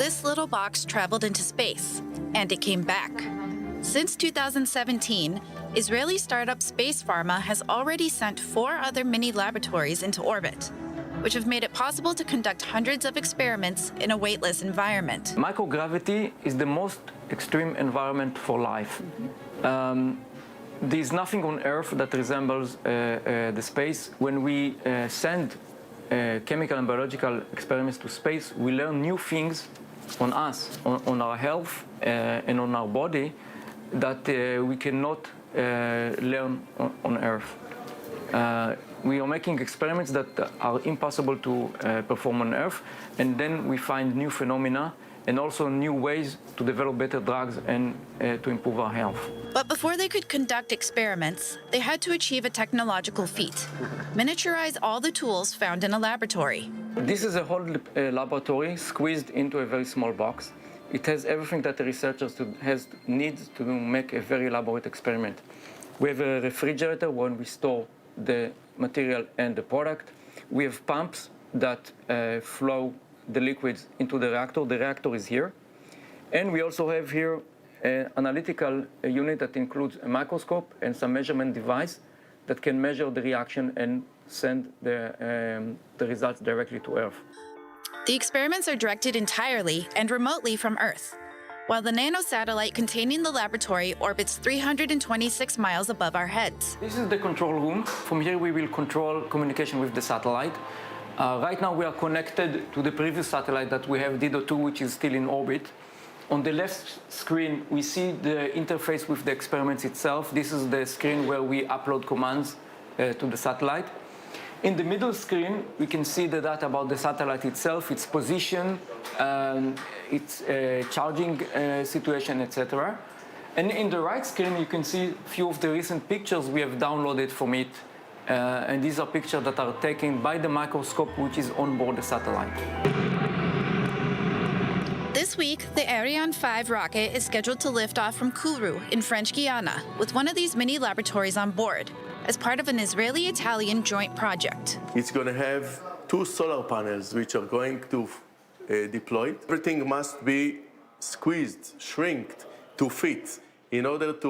this little box traveled into space, and it came back. Since 2017, Israeli startup Space-Pharma has already sent 4 other mini laboratories into orbit, which have made it possible to conduct hundreds of experiments in a weightless environment. Microgravity is the most extreme environment for life. There's nothing on Earth that resembles the space. When we send chemical and biological experiments to space, we learn new things on us, on our health and on our body that we cannot learn on Earth. We are making experiments that are impossible to perform on Earth, and then we find new phenomena and also new ways to develop better drugs and to improve our health. But before they could conduct experiments, they had to achieve a technological feat: miniaturize all the tools found in a laboratory. This is a whole laboratory squeezed into a very small box. It has everything that the researchers need to make a very elaborate experiment. We have a refrigerator where we store the material and the product. We have pumps that flow the liquids into the reactor. The reactor is here. And we also have here an analytical unit that includes a microscope and some measurement device that can measure the reaction and send the results directly to Earth. The experiments are directed entirely and remotely from Earth, while the nano-satellite containing the laboratory orbits 326 miles above our heads. This is the control room. From here we will control communication with the satellite. Right now we are connected to the previous satellite that we have, Dido 2, which is still in orbit. On the left screen we see the interface with the experiments itself. This is the screen where we upload commands to the satellite. In the middle screen, we can see the data about the satellite itself, its position, its charging situation, etc. And in the right screen, you can see a few of the recent pictures we have downloaded from it. And these are pictures that are taken by the microscope, which is on board the satellite. This week, the Ariane 5 rocket is scheduled to lift off from Kourou in French Guiana with one of these mini laboratories on board, as part of an Israeli-Italian joint project. It's going to have 2 solar panels which are going to deploy. Everything must be squeezed, shrinked to fit in order to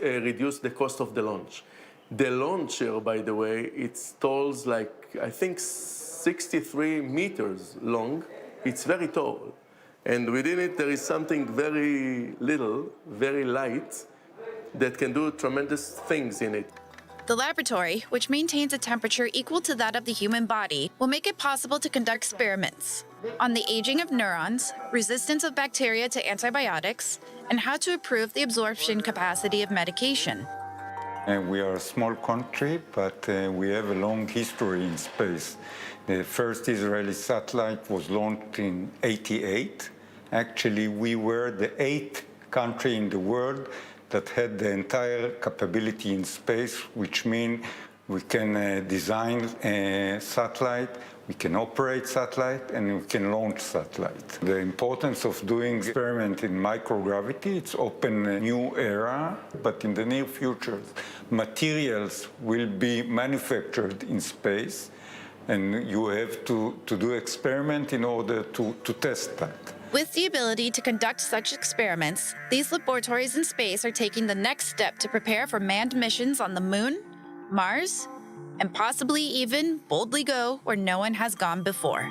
reduce the cost of the launch. The launcher, by the way, it stalls like, I think, 63 meters long. It's very tall. And within it, there is something very little, very light, that can do tremendous things in it. The laboratory, which maintains a temperature equal to that of the human body, will make it possible to conduct experiments on the aging of neurons, resistance of bacteria to antibiotics, and how to improve the absorption capacity of medication. We are a small country, but we have a long history in space. The first Israeli satellite was launched in '88. Actually, we were the 8th country in the world that had the entire capability in space, which means we can design a satellite, we can operate satellite, and we can launch satellite. The importance of doing experiment in microgravity, it's open a new era, but in the near future, materials will be manufactured in space, and you have to do experiment in order to test that. With the ability to conduct such experiments, these laboratories in space are taking the next step to prepare for manned missions on the Moon, Mars, and possibly even boldly go where no one has gone before.